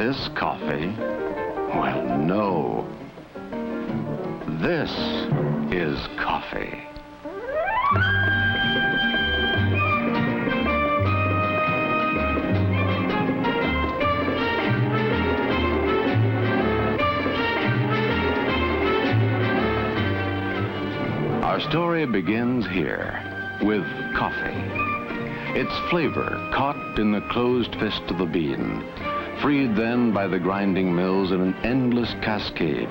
this coffee? Well, no. This is coffee. Our story begins here with coffee. Its flavor caught in the closed fist of the bean, freed then by the grinding mills in an endless cascade,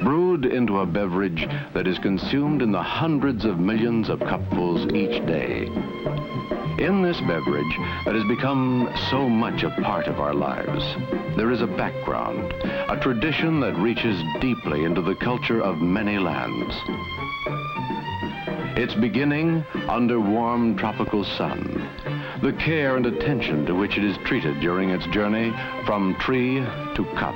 brewed into a beverage that is consumed in the hundreds of millions of cupfuls each day. In this beverage that has become so much a part of our lives, there is a background, a tradition that reaches deeply into the culture of many lands. Its beginning under warm tropical sun, the care and attention to which it is treated during its journey from tree to cup.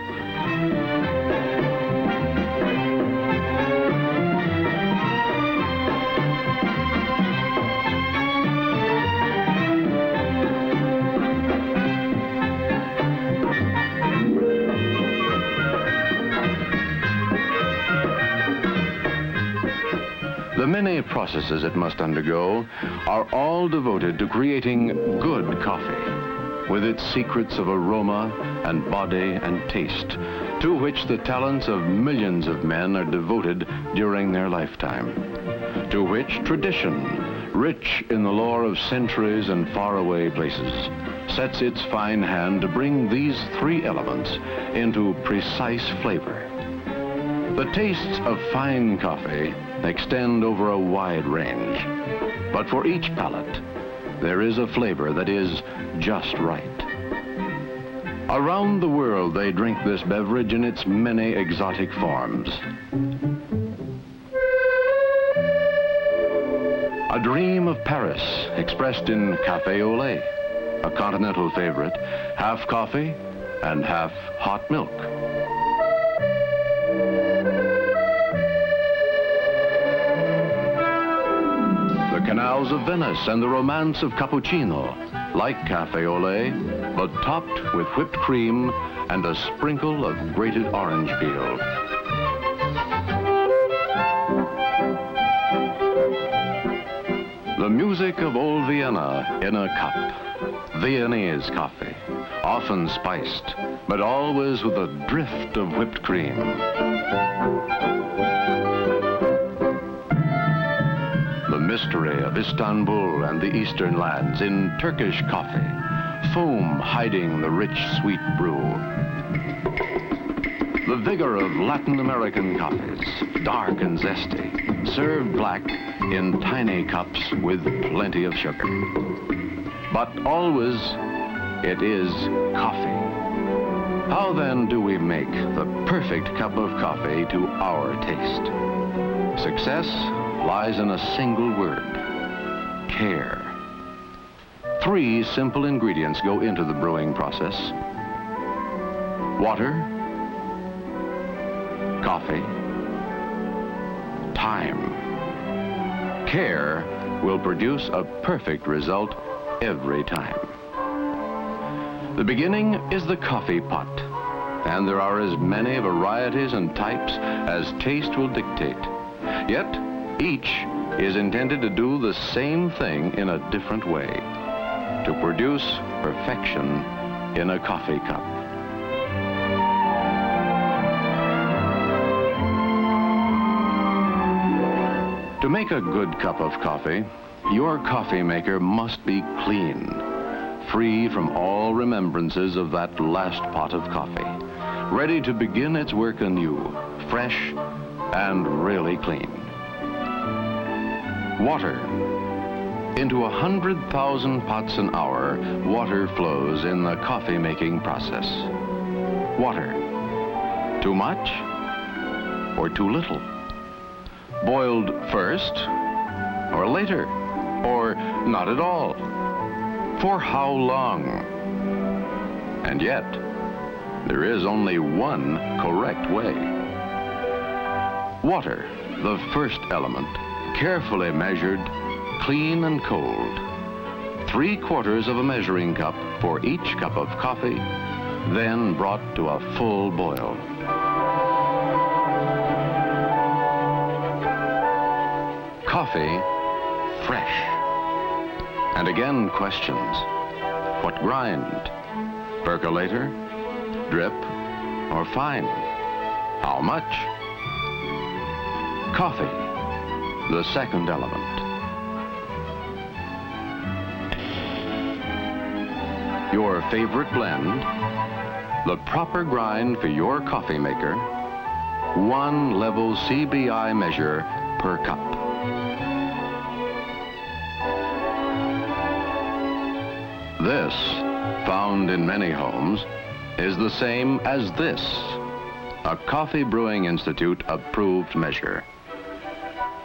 The many processes it must undergo are all devoted to creating good coffee, with its secrets of aroma and body and taste, to which the talents of millions of men are devoted during their lifetime, to which tradition, rich in the lore of centuries and faraway places, sets its fine hand to bring these three elements into precise flavor. The tastes of fine coffee extend over a wide range, but for each palate, there is a flavor that is just right. Around the world, they drink this beverage in its many exotic forms. A dream of Paris, expressed in café au lait, a continental favorite, half coffee and half hot milk. Canals of Venice and the romance of cappuccino, like café au lait, but topped with whipped cream and a sprinkle of grated orange peel. The music of old Vienna in a cup. Viennese coffee, often spiced, but always with a drift of whipped cream. The mystery of Istanbul and the eastern lands in Turkish coffee, foam hiding the rich, sweet brew. The vigor of Latin American coffees, dark and zesty, served black in tiny cups with plenty of sugar. But always, it is coffee. How then do we make the perfect cup of coffee to our taste? Success lies in a single word: care. Three simple ingredients go into the brewing process: water, coffee, time. Care will produce a perfect result every time. The beginning is the coffee pot, and there are as many varieties and types as taste will dictate. Yet, each is intended to do the same thing in a different way, to produce perfection in a coffee cup. To make a good cup of coffee, your coffee maker must be clean, free from all remembrances of that last pot of coffee, ready to begin its work anew, fresh and really clean. Water. Into 100,000 pots an hour, water flows in the coffee-making process. Water. Too much or too little? Boiled first or later, or not at all? For how long? And yet, there is only one correct way. Water, the first element, carefully measured, clean and cold. 3/4 of a measuring cup for each cup of coffee, then brought to a full boil. Coffee, fresh. And again questions. What grind? Percolator, drip, or fine? How much? Coffee, the second element. Your favorite blend, the proper grind for your coffee maker, 1 level CBI measure per cup. This, found in many homes, is the same as this, a Coffee Brewing Institute approved measure.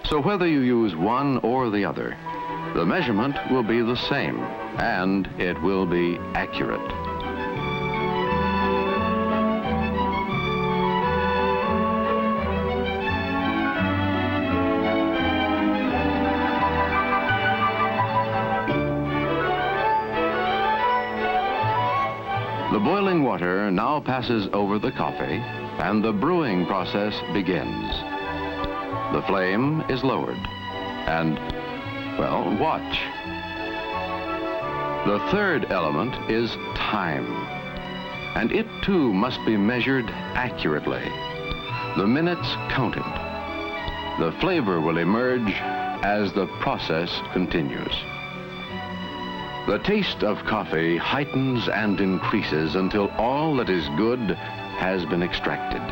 So whether you use one or the other, the measurement will be the same, and it will be accurate. The boiling water now passes over the coffee, and the brewing process begins. The flame is lowered, and, well, watch. The third element is time, and it too must be measured accurately. The minutes counted. The flavor will emerge as the process continues. The taste of coffee heightens and increases until all that is good has been extracted.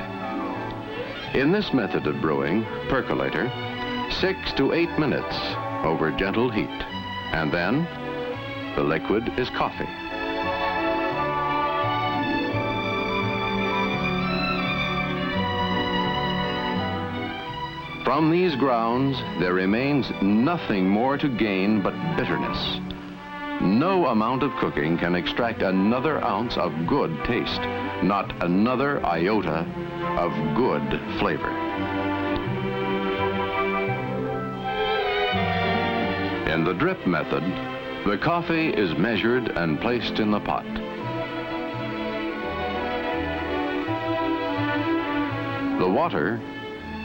In this method of brewing, percolator, 6 to 8 minutes over gentle heat, and then the liquid is coffee. From these grounds, there remains nothing more to gain but bitterness. No amount of cooking can extract another ounce of good taste, not another iota of good flavor. In the drip method, the coffee is measured and placed in the pot. The water,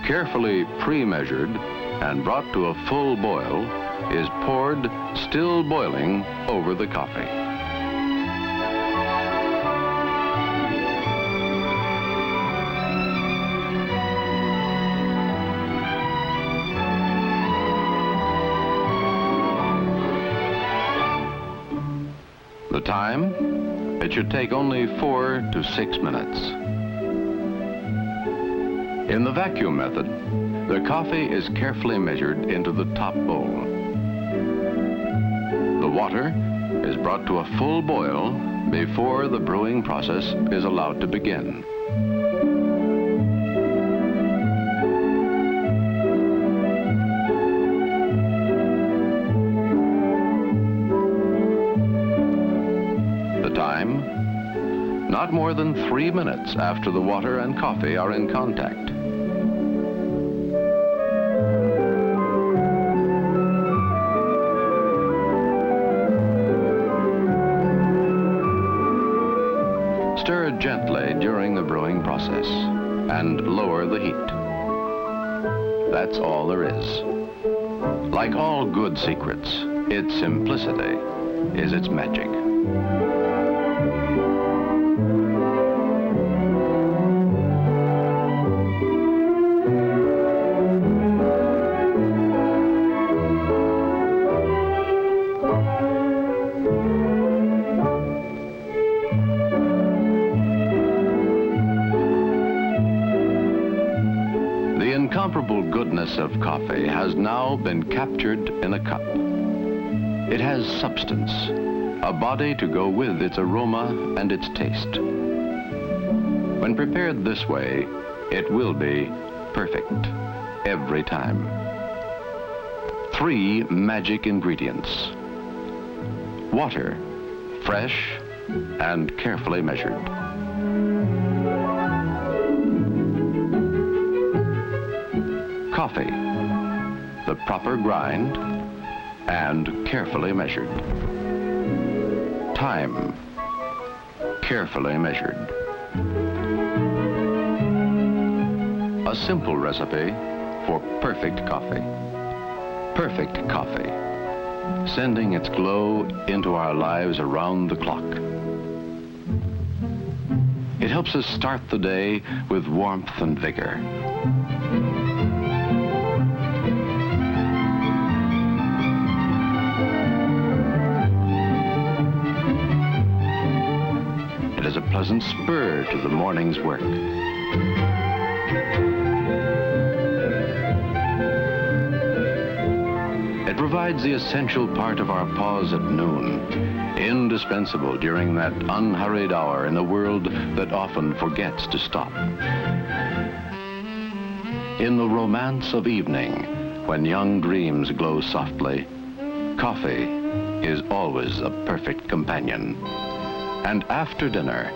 carefully pre-measured and brought to a full boil, is poured, still boiling, over the coffee. The time? It should take only 4 to 6 minutes. In the vacuum method, the coffee is carefully measured into the top bowl. The water is brought to a full boil before the brewing process is allowed to begin. The time? Not more than 3 minutes after the water and coffee are in contact. Stir gently during the brewing process and lower the heat. That's all there is. Like all good secrets, its simplicity is its magic. The incomparable goodness of coffee has now been captured in a cup. It has substance, a body to go with its aroma and its taste. When prepared this way, it will be perfect every time. 3 magic ingredients. Water, fresh and carefully measured. Coffee, the proper grind and carefully measured. Time, carefully measured. A simple recipe for perfect coffee. Perfect coffee, sending its glow into our lives around the clock. It helps us start the day with warmth and vigor. It is a pleasant spur to the morning's work. It provides the essential part of our pause at noon, indispensable during that unhurried hour in a world that often forgets to stop. In the romance of evening, when young dreams glow softly, coffee is always a perfect companion. And after dinner,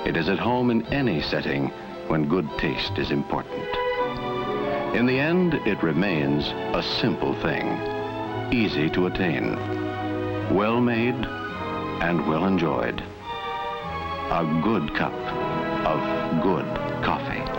it is at home in any setting when good taste is important. In the end, it remains a simple thing, easy to attain, well made and well enjoyed. A good cup of good coffee.